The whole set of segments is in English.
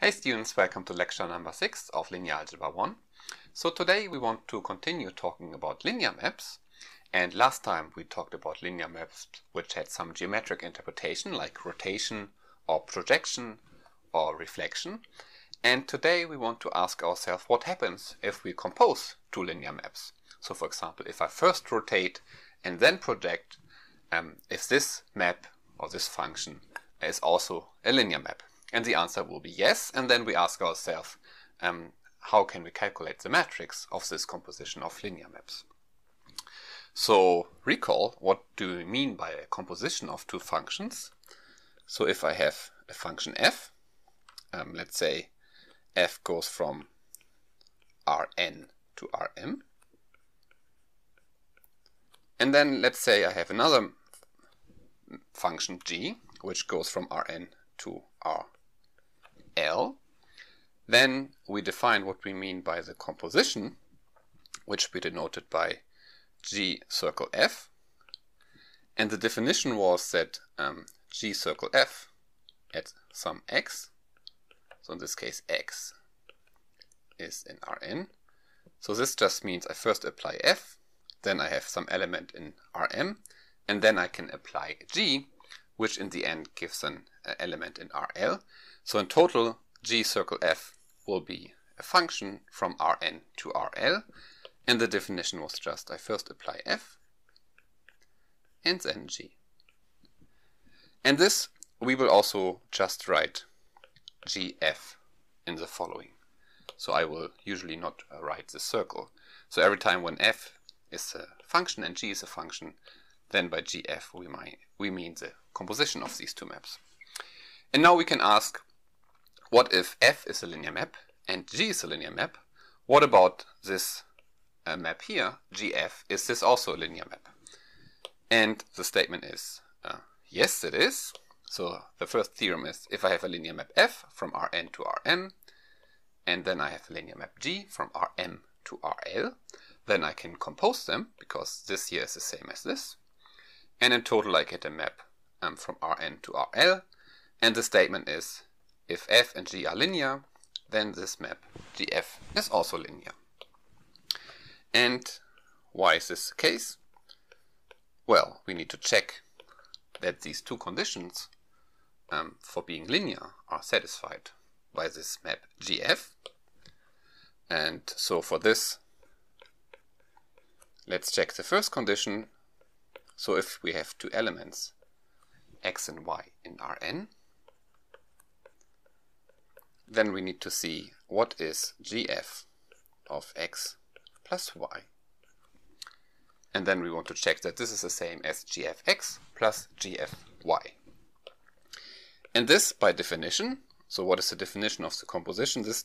Hey students, welcome to lecture number 6 of Linear Algebra 1. So today we want to continue talking about linear maps, and last time we talked about linear maps which had some geometric interpretation like rotation or projection or reflection, and today we want to ask ourselves what happens if we compose two linear maps. So for example, if I first rotate and then project, if this map or this function is also a linear map. And the answer will be yes, and then we ask ourselves, how can we calculate the matrix of this composition of linear maps? So recall, what do we mean by a composition of two functions? So if I have a function f, let's say f goes from Rn to Rm, and then let's say I have another function g, which goes from Rn to Rl, then we define what we mean by the composition, which we denoted by G circle f, and the definition was that G circle f at some x, so in this case x is in Rn, so this just means I first apply f, then I have some element in Rm, and then I can apply g, which in the end gives an element in Rl. So in total, G circle f will be a function from Rn to Rl, and the definition was just I first apply f and then g. And this we will also just write gf in the following. So I will usually not write the circle. So every time when f is a function and g is a function, then by gf we mean the composition of these two maps. And now we can ask, what if f is a linear map and g is a linear map? What about this map here, gf? Is this also a linear map? And the statement is, yes it is. So the first theorem is, if I have a linear map f from Rn to Rm, and then I have a linear map g from Rm to Rl, then I can compose them, because this here is the same as this. And in total I get a map from Rn to Rl, and the statement is, if f and g are linear, then this map gf is also linear. And why is this the case? Well, we need to check that these two conditions for being linear are satisfied by this map gf. And so for this, let's check the first condition. So if we have two elements, x and y in Rn, then we need to see what is gf of x plus y. And then we want to check that this is the same as gfx plus gfy. And this by definition, so what is the definition of the composition? This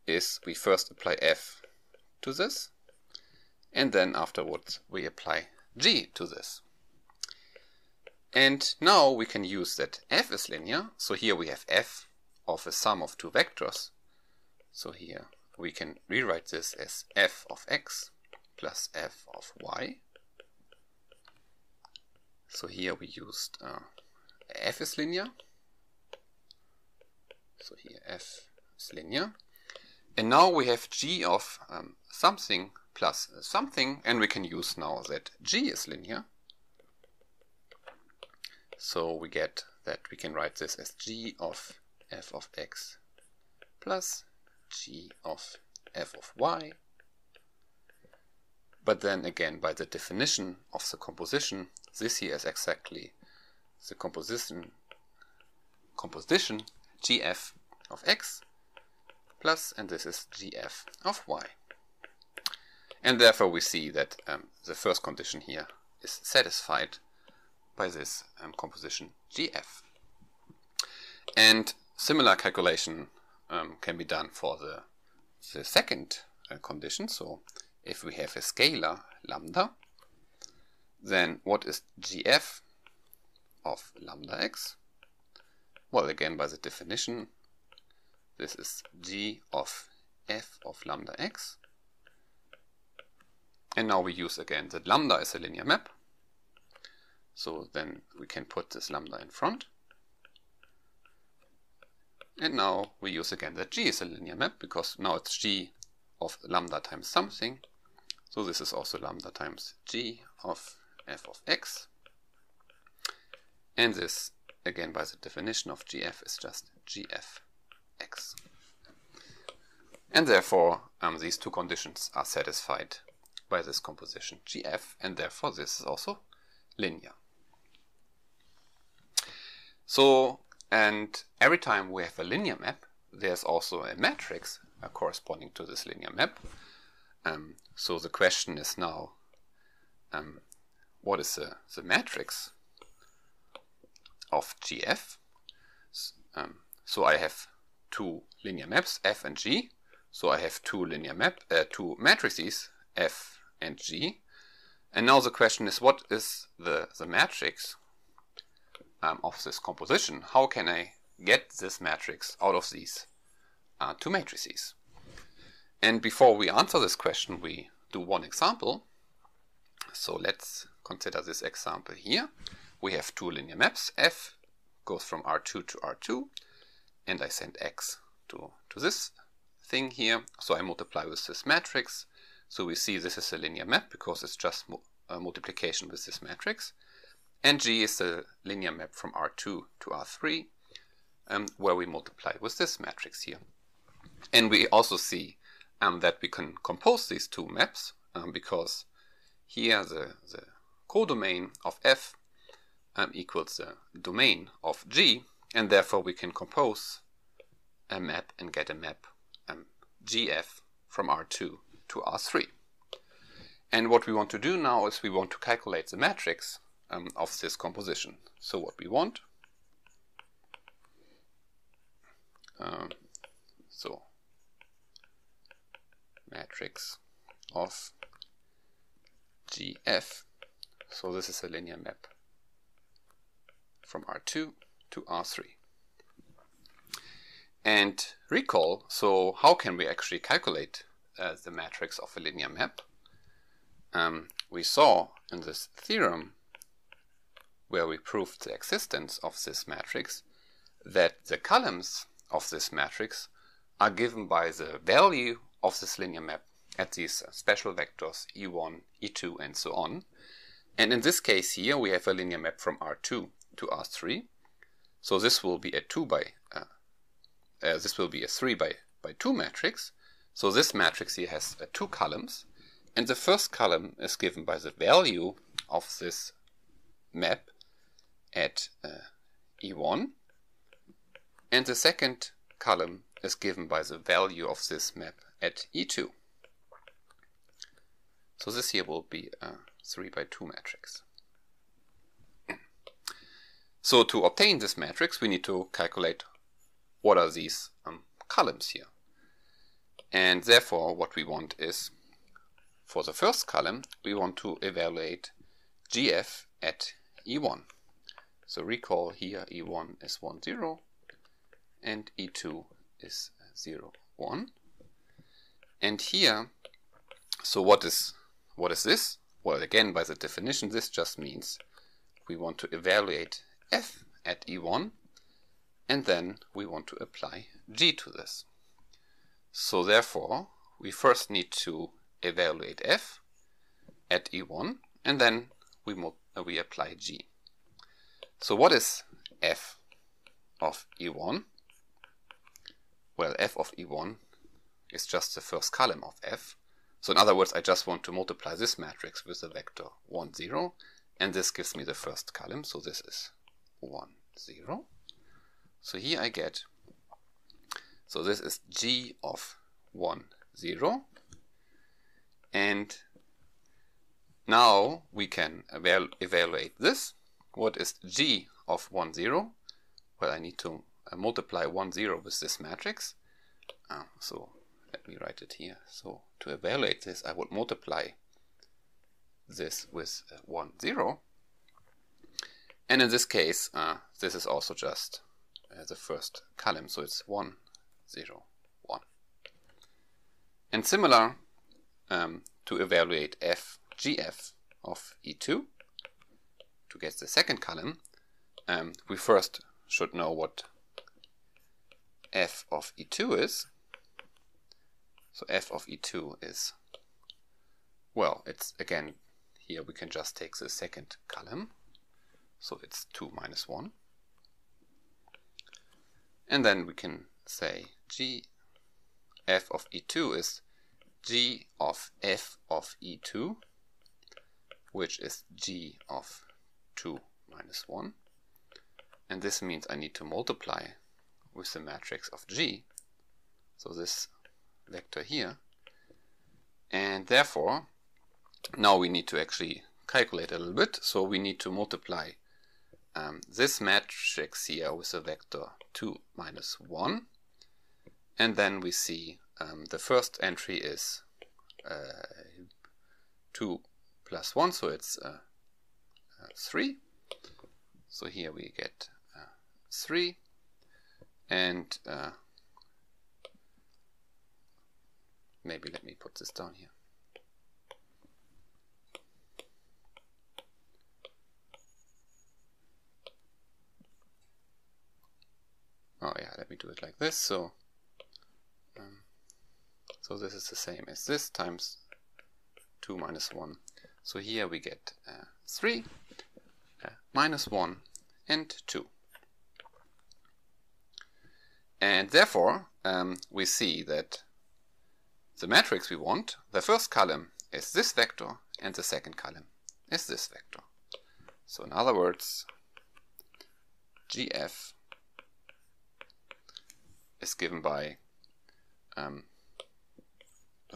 is we first apply f to this, and then afterwards we apply g to this. And now we can use that f is linear, so here we have f of a sum of two vectors. So here we can rewrite this as f of x plus f of y. So here we used f is linear. So here f is linear. And now we have g of something plus something, and we can use now that g is linear. So we get that we can write this as g of f of x plus g of f of y. But then again, by the definition of the composition, this here is exactly the composition gf of x plus, and this is gf of y. And therefore we see that the first condition here is satisfied by this composition gf. And similar calculation can be done for the second condition. So if we have a scalar lambda, then what is gf of lambda x? Well, again, by the definition, this is g of f of lambda x. And now we use again that lambda is a linear map. So then we can put this lambda in front. And now we use again that G is a linear map, because now it's G of lambda times something. So this is also lambda times G of f of x. And this, again by the definition of GF, is just GF(x). And therefore these two conditions are satisfied by this composition GF, and therefore this is also linear. So, and every time we have a linear map, there's also a matrix corresponding to this linear map. So the question is now, what is the matrix of GF? So I have two linear maps, F and G. So I have two matrices, F and G. And now the question is, what is the matrix of this composition? How can I get this matrix out of these two matrices? And before we answer this question, we do one example. So let's consider this example here. We have two linear maps. F goes from R2 to R2, and I send X to this thing here. So I multiply with this matrix. So we see this is a linear map because it's just a multiplication with this matrix. And G is the linear map from R2 to R3, where we multiply with this matrix here. And we also see that we can compose these two maps, because here the codomain of F equals the domain of G, and therefore we can compose a map and get a map GF from R2 to R3. And what we want to do now is we want to calculate the matrix of this composition. So what we want, so matrix of GF, so this is a linear map from R2 to R3. And recall, so how can we actually calculate the matrix of a linear map? We saw in this theorem, where we proved the existence of this matrix, that the columns of this matrix are given by the value of this linear map at these special vectors E1, E2, and so on. And in this case here, we have a linear map from R2 to R3. So this will be a 3 by 2 matrix. So this matrix here has two columns, and the first column is given by the value of this map at E1, and the second column is given by the value of this map at E2. So this here will be a 3 by 2 matrix. So to obtain this matrix, we need to calculate what are these columns here. And therefore what we want is, for the first column, we want to evaluate GF at E1. So recall here E1 is 1, 0, and E2 is 0, 1. And here, so what is this? Well, again, by the definition, this just means we want to evaluate F at E1, and then we want to apply G to this. So therefore, we first need to evaluate F at E1, and then we apply G. So what is F of E1? Well, F of E1 is just the first column of F. So in other words, I just want to multiply this matrix with the vector 1, 0, and this gives me the first column, so this is 1, 0. So here I get, so this is G of 1, 0, and now we can evaluate this. What is G of 1, 0? Well, I need to multiply 1, 0 with this matrix. So let me write it here. So to evaluate this, I would multiply this with 1, 0. And in this case, this is also just the first column, so it's 1, 0, 1. And similar to evaluate GF of E2, to get the second column, we first should know what f of E2 is, so f of E2 is, well, it's again, here we can just take the second column, so it's 2 minus 1. And then we can say g f of E2 is g of f of E2, which is g of 2 minus 1. And this means I need to multiply with the matrix of G, so this vector here. And therefore, now we need to actually calculate a little bit. So we need to multiply this matrix here with the vector 2 minus 1. And then we see the first entry is 2 plus 1, so it's 3. So here we get 3, and maybe let me put this down here. Oh yeah, let me do it like this. So so this is the same as this times 2 minus 1. So here we get 3, minus 1, and 2. And therefore, we see that the matrix we want, the first column is this vector, and the second column is this vector. So in other words, GF is given by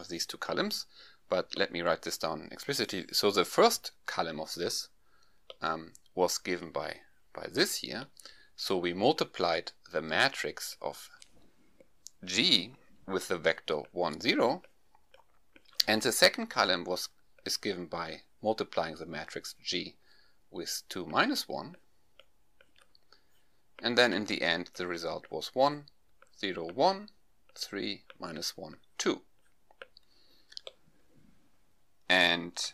these two columns, but let me write this down explicitly. So the first column of this was given by this here. So we multiplied the matrix of G with the vector 1, 0, and the second column is given by multiplying the matrix G with 2 minus 1, and then in the end the result was 1, 0, 1, 3, minus 1, 2. And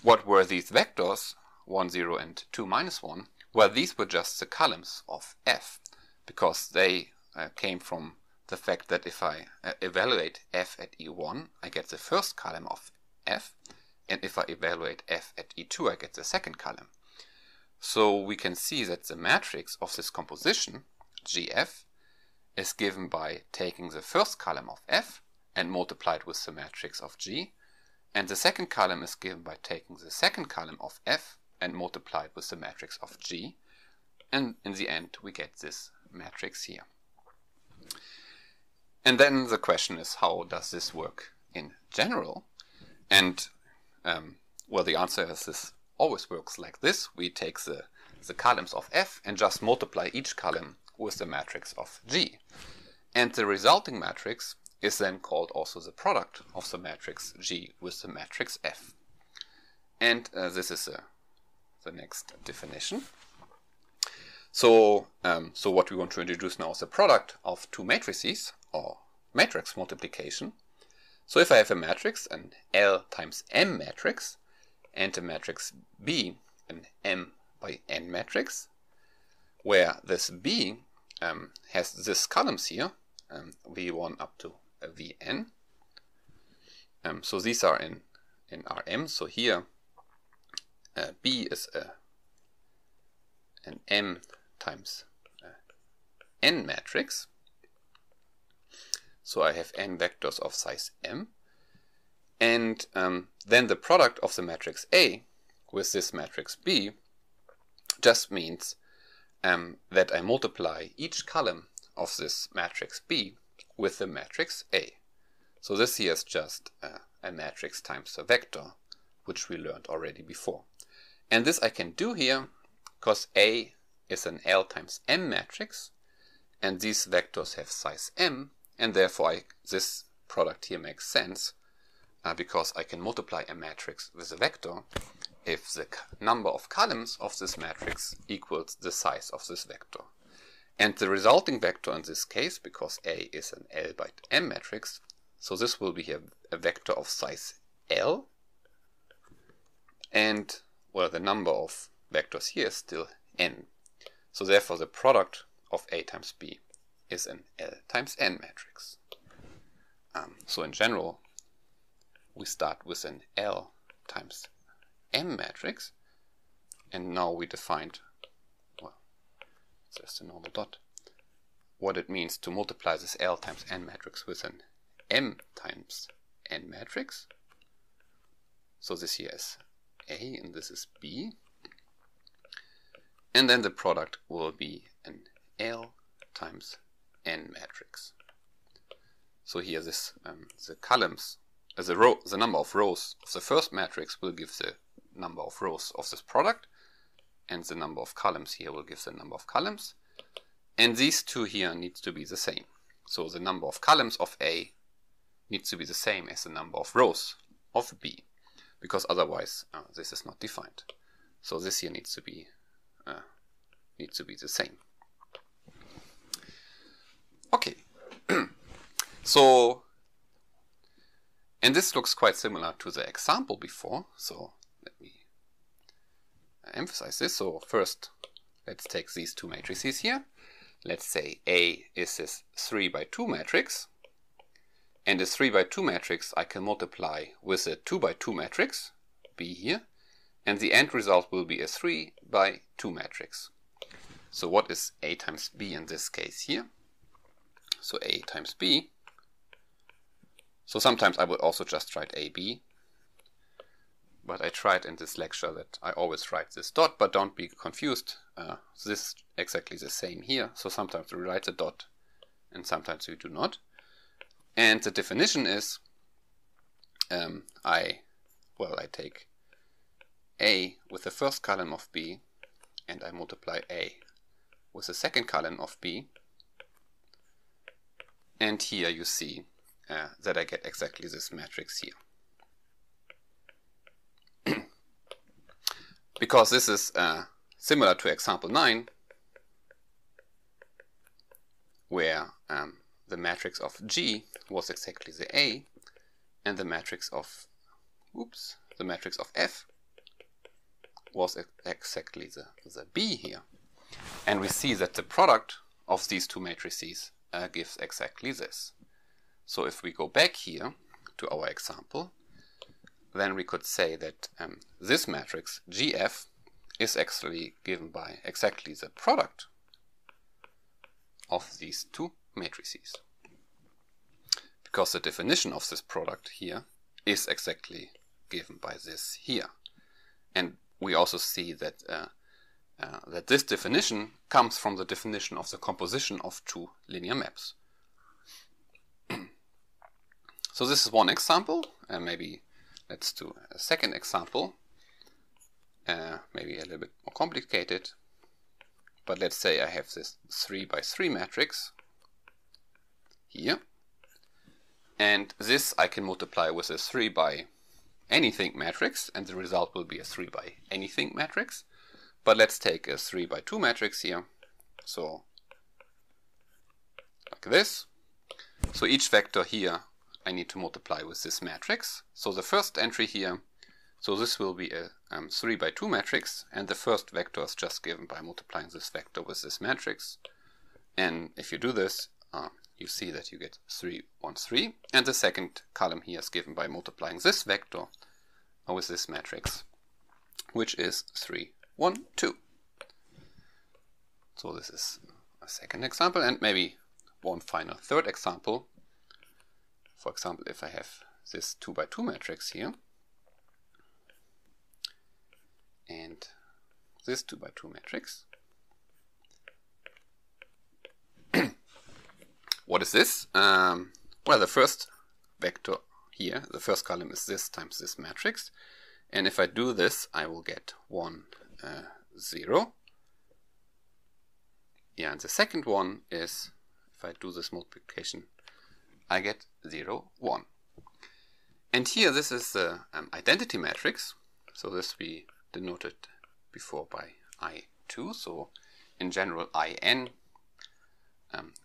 what were these vectors, 1, 0, and 2 minus 1? Well, these were just the columns of f, because they came from the fact that if I evaluate f at E1, I get the first column of f, and if I evaluate f at E2, I get the second column. So we can see that the matrix of this composition, GF, is given by taking the first column of f and multiplied with the matrix of G, and the second column is given by taking the second column of f and multiplied with the matrix of G, and in the end we get this matrix here. And then the question is, how does this work in general? And well, the answer is this always works like this. We take the columns of f and just multiply each column with the matrix of G. And the resulting matrix is then called also the product of the matrix G with the matrix F. And this is the next definition. So, so what we want to introduce now is the product of two matrices, or matrix multiplication. So if I have a matrix, an L times M matrix, and a matrix B, an M by N matrix, where this B has these columns here, V1 up to Vn. So these are in Rm. So here B is an M times N matrix. So I have n vectors of size m. And then the product of the matrix A with this matrix B just means that I multiply each column of this matrix B with the matrix A. So this here is just a matrix times a vector, which we learned already before. And this I can do here because A is an L times M matrix, and these vectors have size m, and therefore this product here makes sense because I can multiply a matrix with a vector if the number of columns of this matrix equals the size of this vector. And the resulting vector in this case, because A is an L by M matrix, so this will be a vector of size L, and well, the number of vectors here is still n. So therefore the product of A times B is an L times N matrix. So in general, we start with an L times M matrix, and now we defined, well, it's just a normal dot, what it means to multiply this L times N matrix with an M times N matrix. So this here is A and this is B. And then the product will be an L times N matrix. So here this the columns, the number of rows of the first matrix will give the number of rows of this product, and the number of columns here will give the number of columns. And these two here needs to be the same. So the number of columns of A needs to be the same as the number of rows of B, because otherwise this is not defined. So this here needs to be the same. Okay. So, and this looks quite similar to the example before. So let me emphasize this. So first, let's take these two matrices here. Let's say A is this 3 by 2 matrix, and this 3 by 2 matrix I can multiply with a 2 by 2 matrix, B here, and the end result will be a 3 by 2 matrix. So what is A times B in this case here? So A times B. So sometimes I would also just write AB, but I tried in this lecture that I always write this dot, but don't be confused. This is exactly the same here. So sometimes we write a dot and sometimes we do not. And the definition is, I take A with the first column of B and I multiply A with the second column of B. And here you see that I get exactly this matrix here. Because this is similar to example 9, where the matrix of G was exactly the A, and the matrix of F was exactly the B here. And we see that the product of these two matrices gives exactly this. So if we go back here to our example, then we could say that this matrix GF is actually given by exactly the product of these two matrices. Because the definition of this product here is exactly given by this here. And we also see that that this definition comes from the definition of the composition of two linear maps. So this is one example, and maybe let's do a second example, maybe a little bit more complicated. But let's say I have this 3 by 3 matrix here, and this I can multiply with a 3 by anything matrix, and the result will be a 3 by anything matrix. But let's take a 3 by 2 matrix here, so like this. So each vector here I need to multiply with this matrix. So the first entry here, so this will be a 3 by 2 matrix, and the first vector is just given by multiplying this vector with this matrix. And if you do this, you see that you get 3, 1, 3, and the second column here is given by multiplying this vector with this matrix, which is 3, 1, 2. So this is a second example, and maybe one final third example. For example, if I have this 2 by 2 matrix here, and this 2 by 2 matrix, what is this? Well, the first vector here, the first column is this times this matrix, and if I do this, I will get 1, 0. Yeah, and the second one is, if I do this multiplication, I get 0, 1. And here this is the identity matrix. So this we denoted before by I2. So in general, IN,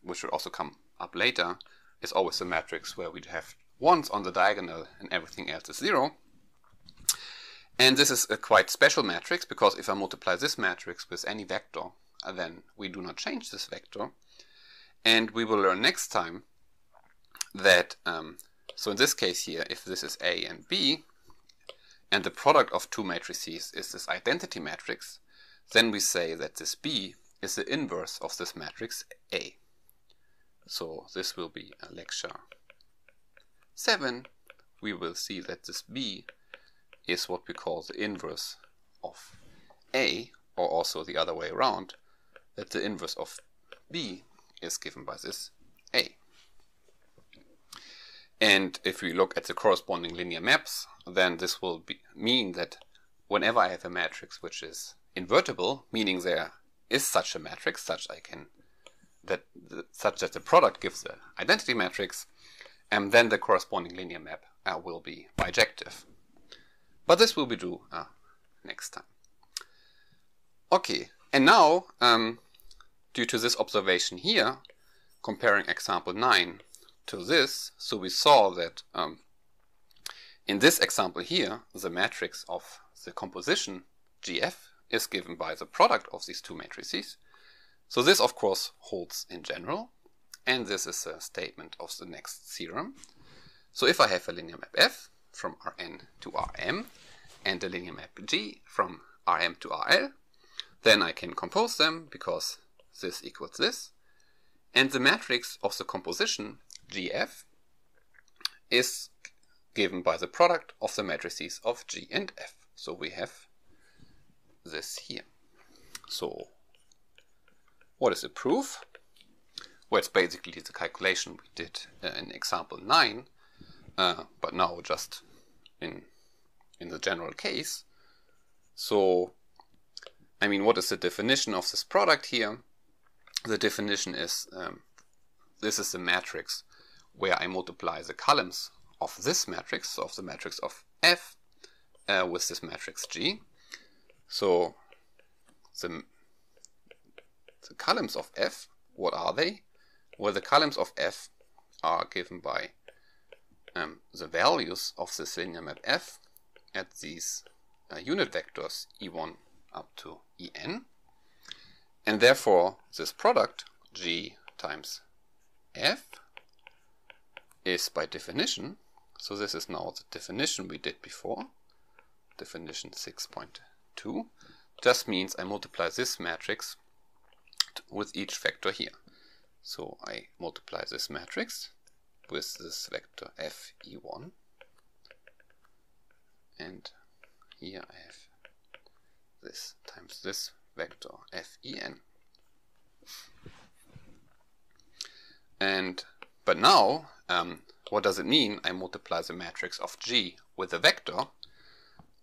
which will also come up later, is always a matrix where we'd have 1s on the diagonal and everything else is 0. And this is a quite special matrix, because if I multiply this matrix with any vector, then we do not change this vector. And we will learn next time that, so in this case here, if this is A and B, and the product of two matrices is this identity matrix, then we say that this B is the inverse of this matrix A. So this will be a lecture 7. We will see that this B is what we call the inverse of A, or also the other way around, that the inverse of B is given by this A. And if we look at the corresponding linear maps, then this will mean that whenever I have a matrix which is invertible, meaning there is such a matrix, such that the product gives the identity matrix, and then the corresponding linear map will be bijective. But this will be due next time. Okay, and now, due to this observation here, comparing example 9 to this, so we saw that in this example here, the matrix of the composition GF is given by the product of these two matrices. So this of course holds in general, and this is a statement of the next theorem. So if I have a linear map F from Rn to Rm and a linear map G from Rm to Rl, then I can compose them because this equals this, and the matrix of the composition GF is given by the product of the matrices of G and F. So we have this here. So what is the proof? Well, it's basically the calculation we did in example 9, but now just in the general case. So, I mean, what is the definition of this product here? The definition is, this is the matrix where I multiply the columns of this matrix, so of the matrix of F, with this matrix G. So the columns of F, what are they? Well, the columns of F are given by the values of this linear map F at these unit vectors E1 up to En. And therefore, this product, G times F, is by definition, so this is now the definition we did before, definition 6.2, just means I multiply this matrix with each vector here. So I multiply this matrix with this vector Fe1, and here I have this times this vector Fen. But now, what does it mean I multiply the matrix of G with a vector?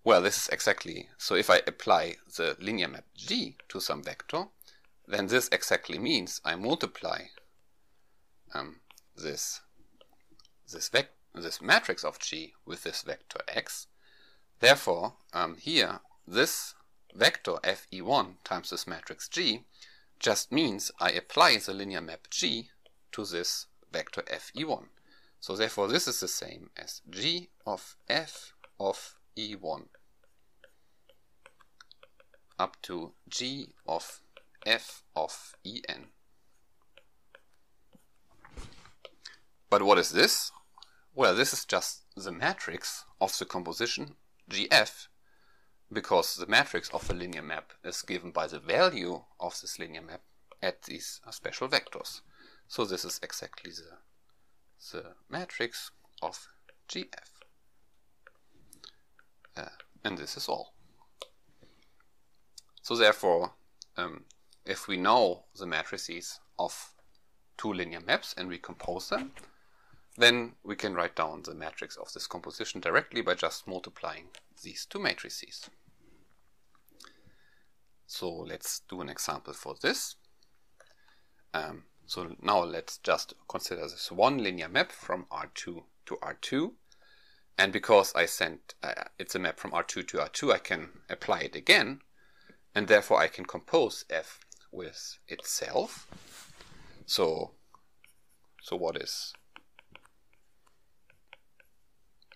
Well, this is exactly, so if I apply the linear map G to some vector, then this exactly means I multiply this matrix of G with this vector X. Therefore, here, this vector Fe1 times this matrix G just means I apply the linear map G to this vector Fe1. So therefore this is the same as G of F of E1 up to G of F of En. But what is this? Well, this is just the matrix of the composition GF, because the matrix of the linear map is given by the value of this linear map at these special vectors. So this is exactly the matrix of GF. And this is all. So therefore, if we know the matrices of two linear maps and we compose them, then we can write down the matrix of this composition directly by just multiplying these two matrices. So let's do an example for this. So now let's just consider this one linear map from R2 to R2. And because I sent it's a map from R2 to R2, I can apply it again. And therefore I can compose F with itself. So what is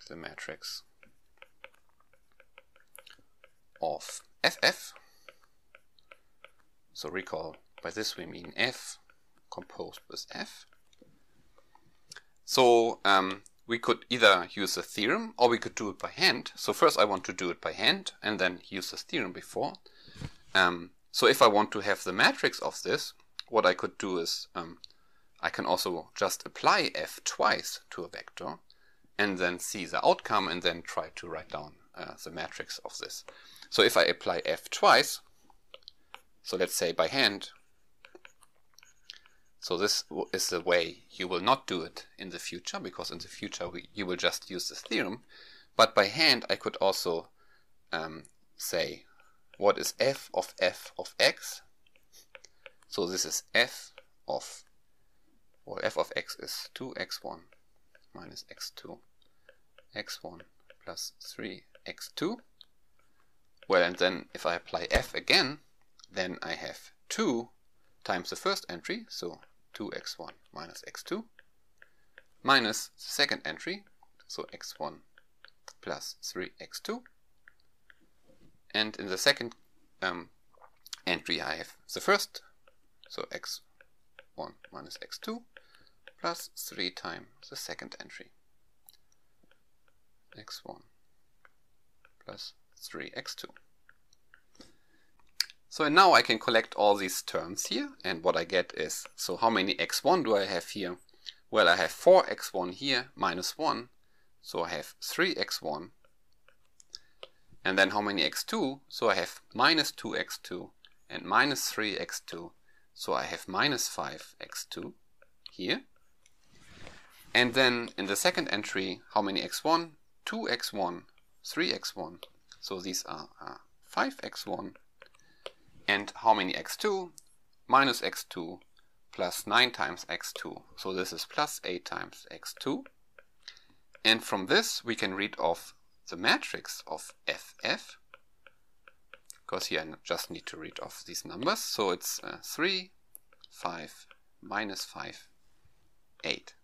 the matrix of FF? So recall, by this we mean F composed with f. So we could either use a theorem or we could do it by hand. So first I want to do it by hand and then use the theorem before. So if I want to have the matrix of this, what I could do is I can also just apply f twice to a vector and then see the outcome and then try to write down the matrix of this. So if I apply f twice, so let's say by hand, so this is the way you will not do it in the future, because in the future you will just use this theorem. But by hand I could also say what is f of x. So this is f of x is 2x1 minus x2, x1 plus 3x2. Well, and then if I apply f again, then I have 2 times the first entry, so 2x1 minus x2, minus the second entry, so x1 plus 3x2. And in the second entry I have the first, so x1 minus x2, plus 3 times the second entry, x1 plus 3x2. So and now I can collect all these terms here, and what I get is, so how many x1 do I have here? Well, I have 4x1 here minus 1, so I have 3x1. And then how many x2? So I have minus 2x2 and minus 3x2, so I have minus 5x2 here. And then in the second entry, how many x1? 2x1, 3x1, so these are 5x1. And how many x2? Minus x2 plus 9 times x2. So this is plus 8 times x2. And from this we can read off the matrix of ff, because here I just need to read off these numbers. So it's 3, 5, minus 5, 8.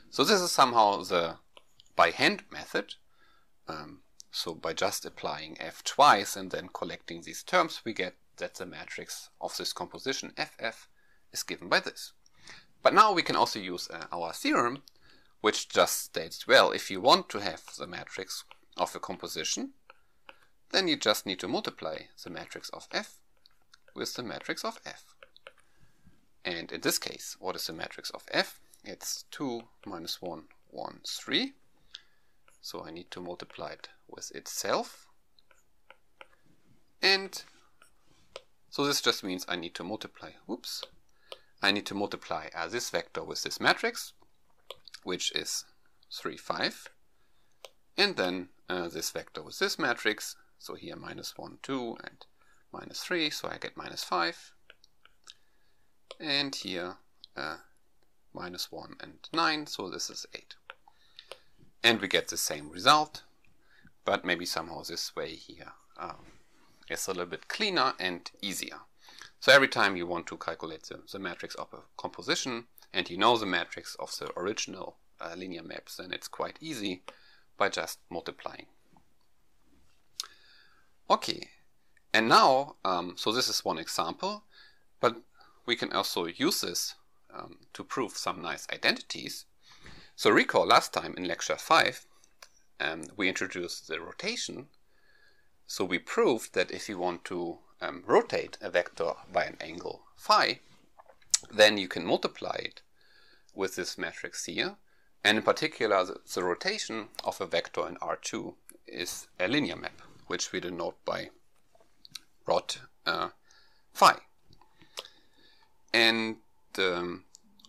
So this is somehow the by hand method. So by just applying f twice and then collecting these terms, we get that the matrix of this composition ff is given by this. But now we can also use our theorem, which just states, well, if you want to have the matrix of a composition, then you just need to multiply the matrix of f with the matrix of f. And in this case, what is the matrix of f? It's 2 minus 1, 1, 3. So I need to multiply it with itself. And so this just means I need to multiply, I need to multiply this vector with this matrix, which is 3, 5. And then this vector with this matrix, so here minus 1, 2 and minus 3, so I get minus 5. And here minus 1 and 9, so this is 8. And we get the same result, but maybe somehow this way here is a little bit cleaner and easier. So every time you want to calculate the matrix of a composition, and you know the matrix of the original linear maps, then it's quite easy by just multiplying. Okay, and now, so this is one example, but we can also use this to prove some nice identities. So recall last time in lecture 5, we introduced the rotation. So we proved that if you want to rotate a vector by an angle phi, then you can multiply it with this matrix here. And in particular, the rotation of a vector in R2 is a linear map, which we denote by rot phi. And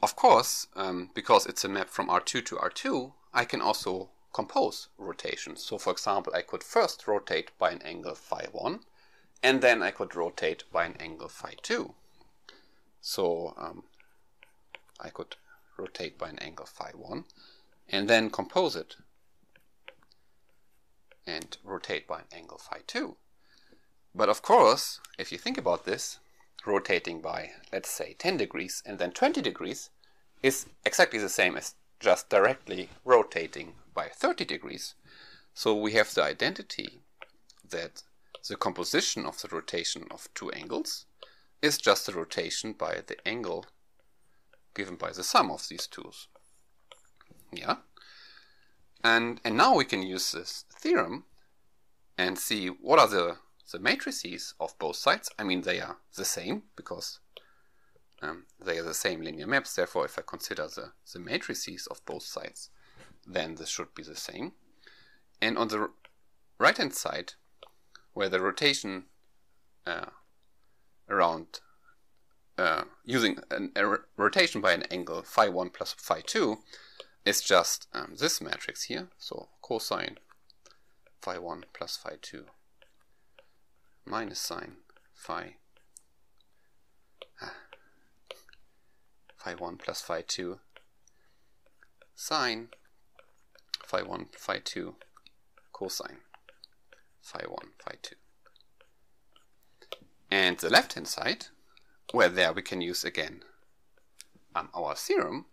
of course, because it's a map from R2 to R2, I can also compose rotations. So for example, I could first rotate by an angle phi 1, and then I could rotate by an angle phi 2. So I could rotate by an angle phi 1, and then compose it, and rotate by an angle phi 2. But of course, if you think about this, rotating by, let's say, 10 degrees and then 20 degrees is exactly the same as just directly rotating by 30 degrees. So we have the identity that the composition of the rotation of two angles is just the rotation by the angle given by the sum of these twos. Yeah. And now we can use this theorem and see what are the matrices of both sides. I mean, they are the same because they are the same linear maps. Therefore, if I consider the matrices of both sides, then this should be the same. And on the right-hand side, where the rotation around using a rotation by an angle phi 1 plus phi 2 is just this matrix here. So cosine phi 1 plus phi 2 minus sine phi 1 plus phi 2 sine phi 1 phi 2 cosine phi 1 phi 2. And the left hand side, where there we can use again our theorem.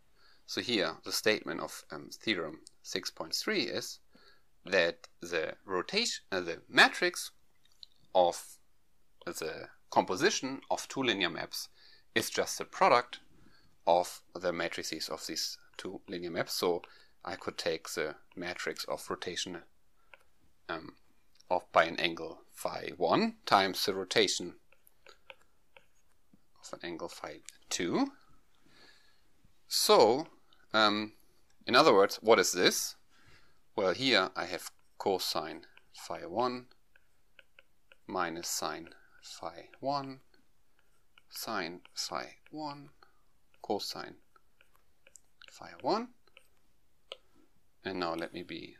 So here the statement of theorem 6.3 is that the rotation, the matrix of the composition of two linear maps is just the product of the matrices of these two linear maps. So I could take the matrix of rotation by an angle phi 1 times the rotation of an angle phi 2. So, in other words, what is this? Well, here I have cosine phi 1 minus sine phi 1 sine phi 1 cosine phi 1. And now let me be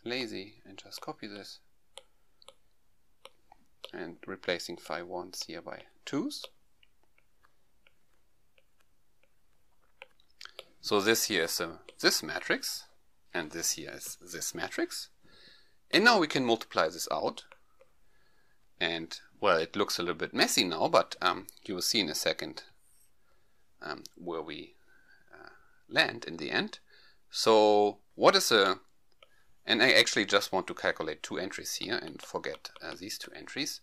lazy and just copy this and replacing phi 1s here by 2s. So this here is this matrix, and this here is this matrix. And now we can multiply this out. And, well, it looks a little bit messy now, but you will see in a second where we land in the end. So what is and I actually just want to calculate two entries here and forget these two entries.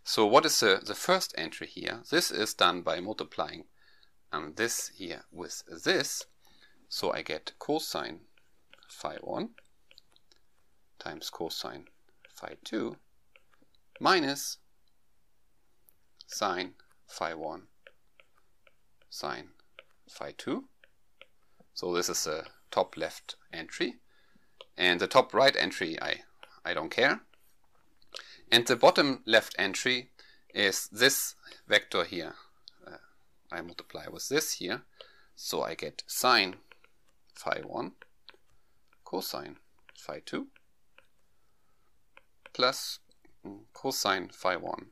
So what is the first entry here? This is done by multiplying this here with this. So I get cosine phi 1 times cosine phi 2 minus sine phi 1 sine phi 2. So this is the top left entry. And the top right entry, I don't care. And the bottom left entry is this vector here. I multiply with this here. So I get sine phi 1 cosine phi 2 plus cosine phi 1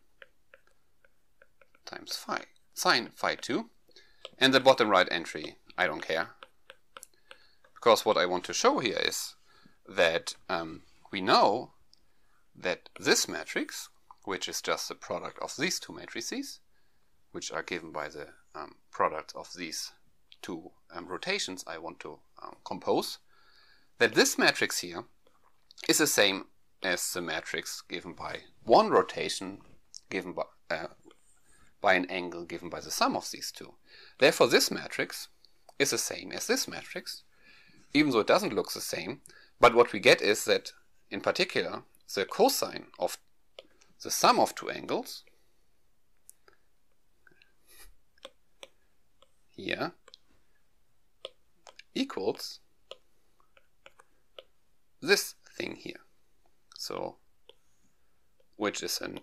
times phi sine phi 2. And the bottom right entry, I don't care. Because what I want to show here is that we know that this matrix, which is just the product of these two matrices, which are given by the product of these two rotations I want to compose, that this matrix here is the same as the matrix given by one rotation given by an angle given by the sum of these two. Therefore this matrix is the same as this matrix, even though it doesn't look the same. But what we get is that, in particular, the cosine of the sum of two angles here equals this thing here. So, which is a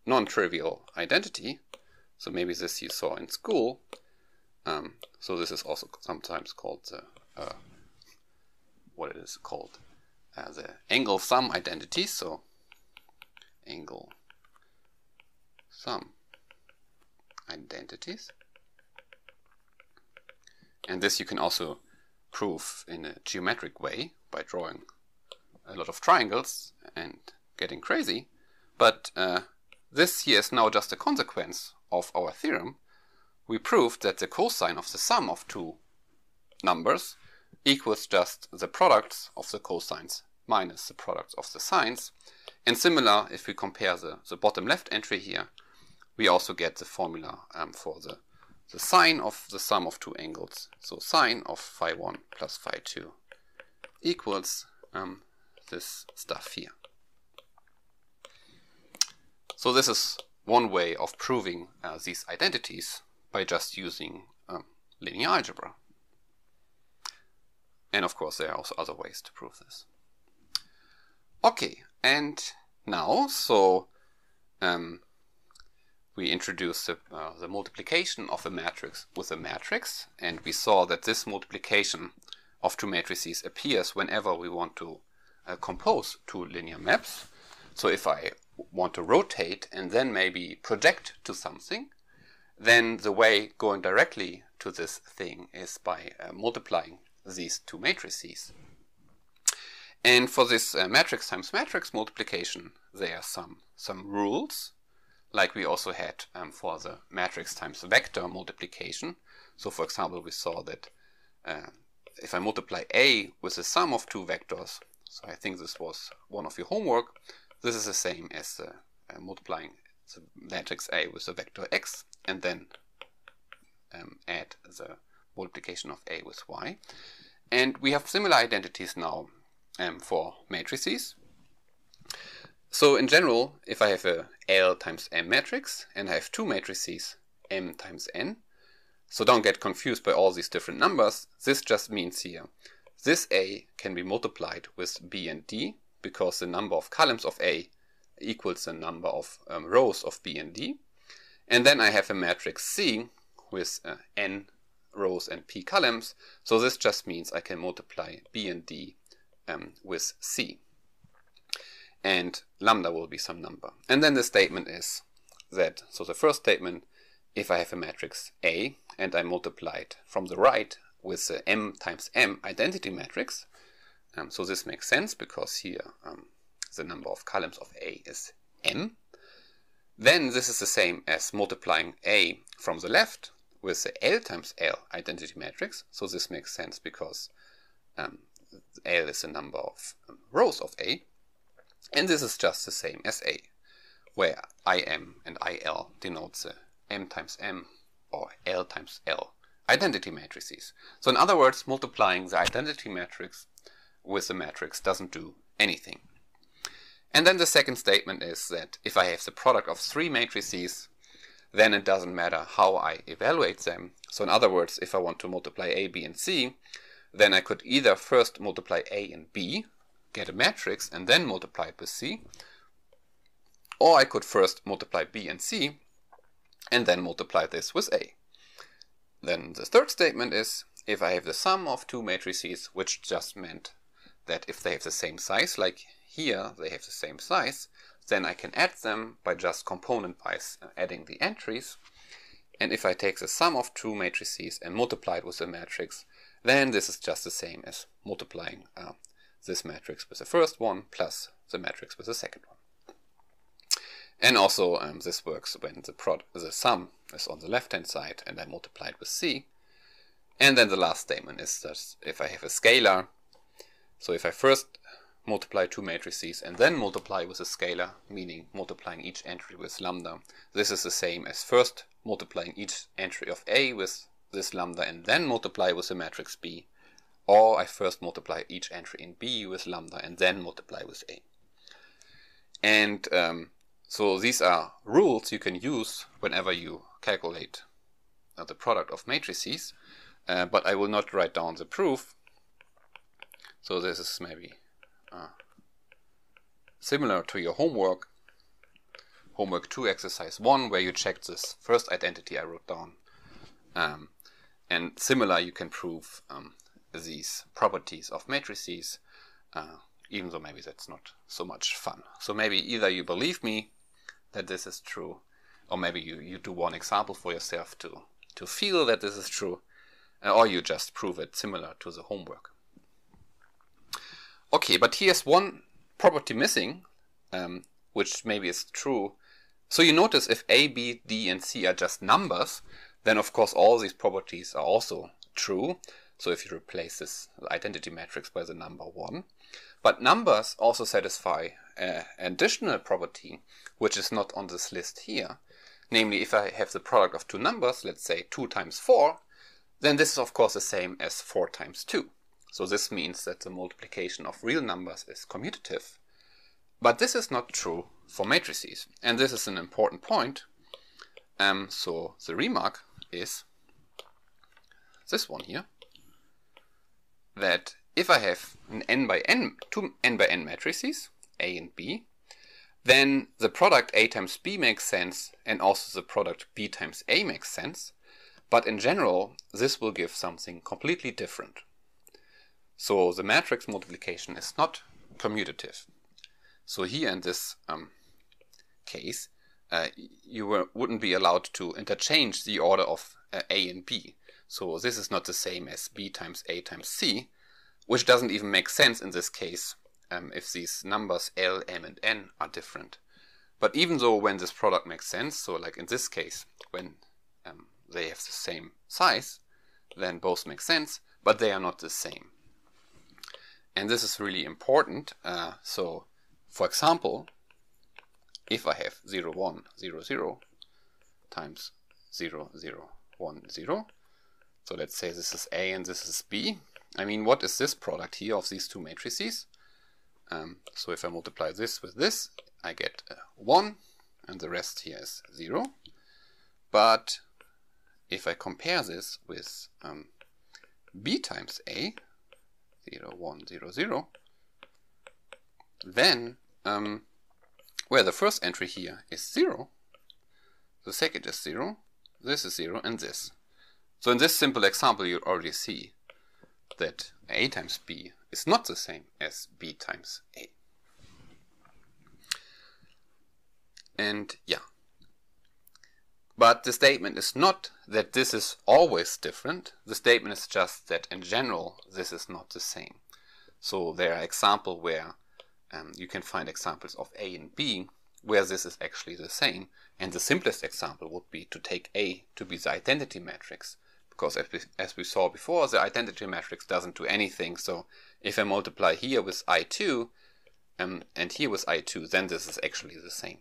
non-trivial identity. So maybe this you saw in school. So this is also sometimes called the what it is called the angle sum identity. So angle sum identities. And this you can also prove in a geometric way by drawing a lot of triangles and getting crazy. But this here is now just a consequence of our theorem. We proved that the cosine of the sum of two numbers equals just the products of the cosines minus the products of the sines. And similar, if we compare the bottom left entry here we also get the formula for the sine of the sum of two angles. So sine of phi 1 plus phi 2 equals this stuff here. So this is one way of proving these identities by just using linear algebra. And of course there are also other ways to prove this. Okay, and now we introduced the multiplication of a matrix with a matrix, and we saw that this multiplication of two matrices appears whenever we want to compose two linear maps. So if I want to rotate and then maybe project to something, then the way going directly to this thing is by multiplying these two matrices. And for this matrix times matrix multiplication, there are some rules, like we also had for the matrix times vector multiplication. So for example, we saw that if I multiply A with the sum of two vectors, so I think this was one of your homework, this is the same as multiplying the matrix A with the vector x, and then add the multiplication of A with y. And we have similar identities now for matrices. So in general, if I have a L times M matrix and I have two matrices M times N, so don't get confused by all these different numbers, this just means here this A can be multiplied with B and D, because the number of columns of A equals the number of rows of B and D. And then I have a matrix C with N rows and P columns, so this just means I can multiply B and D with C. And lambda will be some number. And then the statement is that, so the first statement, if I have a matrix A and I multiply it from the right with the M times M identity matrix, so this makes sense because here the number of columns of A is M, then this is the same as multiplying A from the left with the L times L identity matrix. So this makes sense because L is the number of rows of A. And this is just the same as A, where IM and IL denotes the M times M or L times L identity matrices. So in other words, multiplying the identity matrix with the matrix doesn't do anything. And then the second statement is that if I have the product of three matrices, then it doesn't matter how I evaluate them. So in other words, if I want to multiply A, B, and C, then I could either first multiply A and B, get a matrix, and then multiply it with C, or I could first multiply B and C, and then multiply this with A. Then the third statement is, if I have the sum of two matrices, which just meant that if they have the same size, like here they have the same size, then I can add them by just component-wise adding the entries. And if I take the sum of two matrices and multiply it with a matrix, then this is just the same as multiplying this matrix with the first one plus the matrix with the second one. And also this works when the sum is on the left-hand side and I multiply it with C. And then the last statement is that if I have a scalar, so if I first multiply two matrices and then multiply with a scalar, meaning multiplying each entry with lambda, this is the same as first multiplying each entry of A with this lambda and then multiply with the matrix B, or I first multiply each entry in B with lambda and then multiply with A. And so these are rules you can use whenever you calculate the product of matrices, but I will not write down the proof. So this is maybe similar to your homework 2 exercise 1, where you checked this first identity I wrote down. And similar, you can prove these properties of matrices, even though maybe that's not so much fun. So maybe either you believe me that this is true, or maybe you do one example for yourself to feel that this is true, or you just prove it similar to the homework. Okay, but here's one property missing, which maybe is true. So you notice if A, B, D, and C are just numbers, then of course all these properties are also true. So if you replace this identity matrix by the number 1. But numbers also satisfy an additional property, which is not on this list here. Namely, if I have the product of two numbers, let's say 2 times 4, then this is of course the same as 4 times 2. So this means that the multiplication of real numbers is commutative. But this is not true for matrices. And this is an important point. So the remark is this one here, that if I have an n by n, two n by n matrices, A and B, then the product A times B makes sense, and also the product B times A makes sense. But in general, this will give something completely different. So the matrix multiplication is not commutative. So here in this case, you wouldn't be allowed to interchange the order of A and B. So this is not the same as B times A times C, which doesn't even make sense in this case if these numbers L, M, and N are different. But even though when this product makes sense, so like in this case, when they have the same size, then both make sense, but they are not the same. And this is really important. So, for example, if I have 0, 1, 0, 0 times 0, 0, 1, 0, so let's say this is A and this is B. I mean, what is this product here of these two matrices? So if I multiply this with this, I get 1, and the rest here is 0. But if I compare this with B times A, 0, 1, 0, 0, then where the first entry here is 0, the second is 0, this is 0, and this. So in this simple example, you already see that A times B is not the same as B times A. And yeah. But the statement is not that this is always different. The statement is just that in general, this is not the same. So there are examples where you can find examples of A and B where this is actually the same. And the simplest example would be to take A to be the identity matrix. Because as we saw before, the identity matrix doesn't do anything. So if I multiply here with I2 and here with I2, then this is actually the same.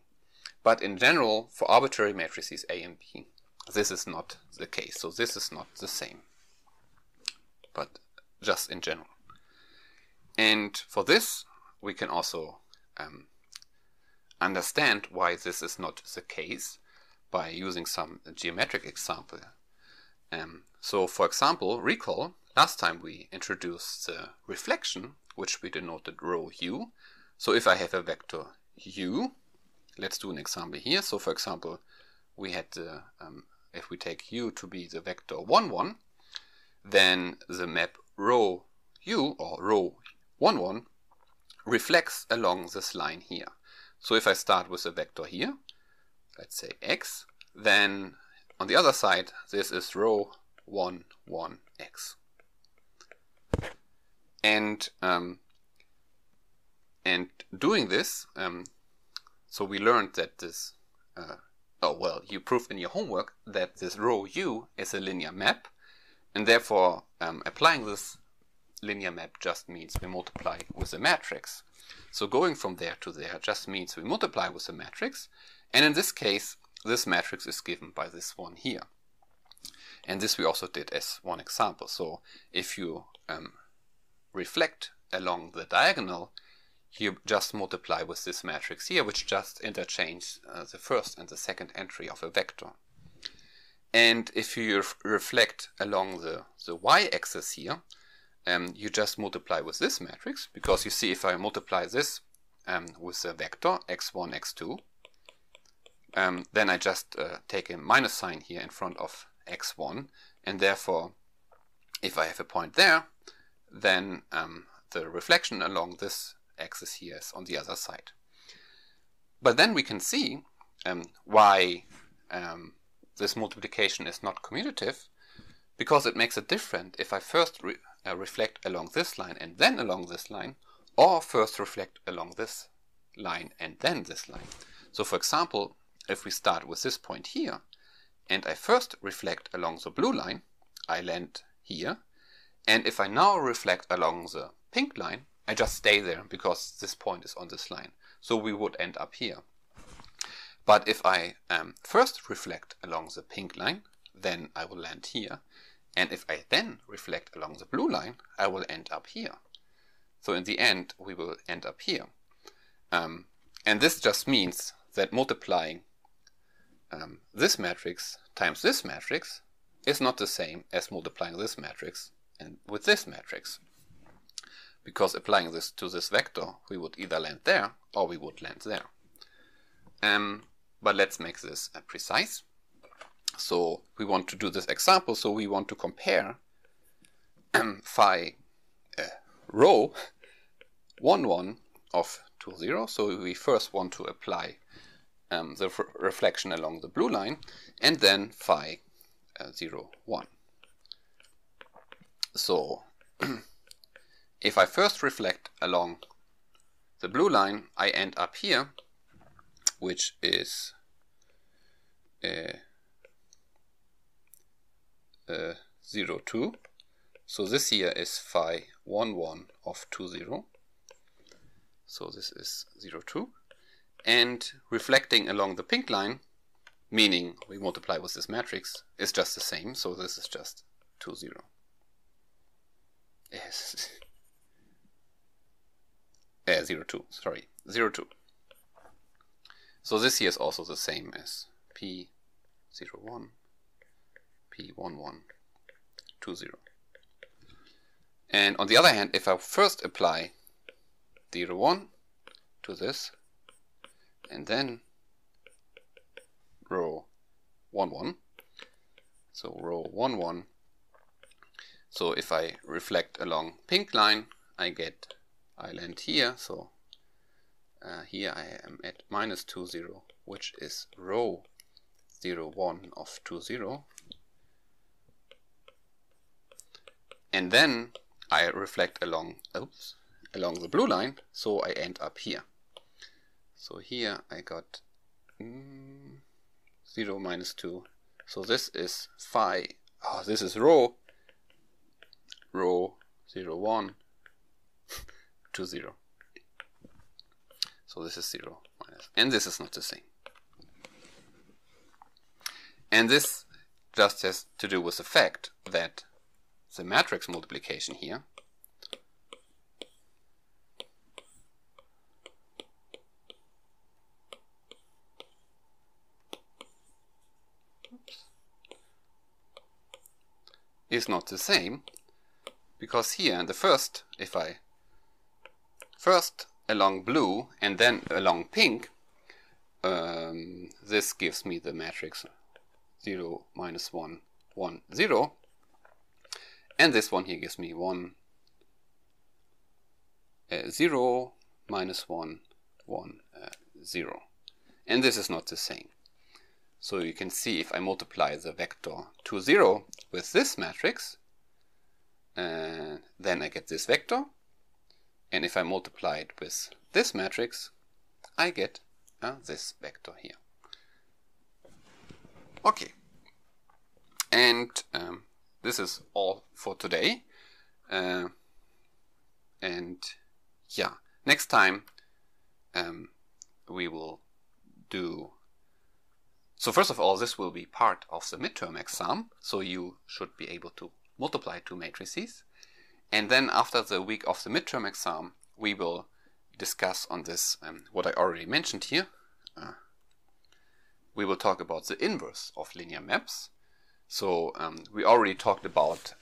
But in general, for arbitrary matrices A and B, this is not the case. So this is not the same, but just in general. And for this, we can also understand why this is not the case by using some geometric example. So for example, recall, last time we introduced the reflection, which we denoted rho u. So if I have a vector u, let's do an example here. So for example, we had if we take u to be the vector 1, 1, then the map rho u or rho 1, 1 reflects along this line here. So if I start with a vector here, let's say x, then on the other side, this is rho 1, 1, x. And doing this, so we learned that this, you proved in your homework that this rho u is a linear map, and therefore applying this linear map just means we multiply with a matrix. So going from there to there just means we multiply with a matrix, and in this case, this matrix is given by this one here. And this we also did as one example. So if you reflect along the diagonal, you just multiply with this matrix here, which just interchanges the first and the second entry of a vector. And if you reflect along the y-axis here, you just multiply with this matrix, because you see if I multiply this with a vector x1, x2, then I just take a minus sign here in front of x1, and therefore if I have a point there, then the reflection along this axis here is on the other side. But then we can see why this multiplication is not commutative, because it makes it different if I first reflect along this line and then along this line, or first reflect along this line and then this line. So for example, if we start with this point here, and I first reflect along the blue line, I land here, and if I now reflect along the pink line, I just stay there because this point is on this line. So we would end up here. But if I first reflect along the pink line, then I will land here. And if I then reflect along the blue line, I will end up here. So in the end, we will end up here. And this just means that multiplying this matrix times this matrix is not the same as multiplying this matrix and with this matrix. Because applying this to this vector, we would either land there or we would land there. But let's make this precise. So we want to do this example, so we want to compare phi row 1, 1 of 2, 0. So we first want to apply the reflection along the blue line, and then phi 0, 1. So if I first reflect along the blue line, I end up here, which is 0, 2. So this here is phi 1, 1 of 2, 0. So this is 0, 2. And reflecting along the pink line, meaning we multiply with this matrix, is just the same. So this is just 2, 0. Yes. 0, 2, sorry, 0, 2. So this here is also the same as P 0, 1, P 1, 1, 2, 0. And on the other hand, if I first apply 0, 1 to this, and then row 1, 1, so row 1, 1, so if I reflect along pink line, I land here, so here I am at minus 2, 0, which is row 0, 1 of 2, 0. And then I reflect along the blue line, so I end up here. So here I got 0 minus 2. So this is phi, this is row 0, 1, 2, 0. So this is 0 minus, and this is not the same. And this just has to do with the fact that the matrix multiplication here is not the same, because here in the first, if I first along blue and then along pink, this gives me the matrix 0, minus 1, 1, 0, and this one here gives me 1, 0, minus 1, 1, 0, and this is not the same. So you can see if I multiply the vector 2, 0 with this matrix, then I get this vector, and if I multiply it with this matrix, I get this vector here. Okay, and this is all for today. And yeah, next time we will do. So first of all, this will be part of the midterm exam, so you should be able to multiply two matrices. And then after the week of the midterm exam, we will discuss on this what I already mentioned here. We will talk about the inverse of linear maps. So we already talked about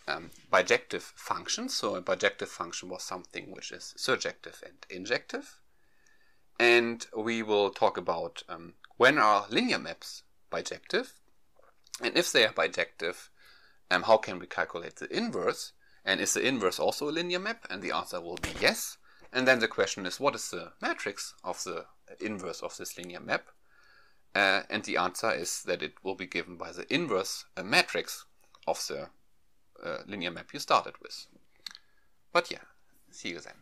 bijective functions. So a bijective function was something which is surjective and injective. And we will talk about when are linear maps bijective, and if they are bijective, how can we calculate the inverse, and is the inverse also a linear map? And the answer will be yes. And then the question is, what is the matrix of the inverse of this linear map? And the answer is that it will be given by the inverse matrix of the linear map you started with. But yeah, see you then.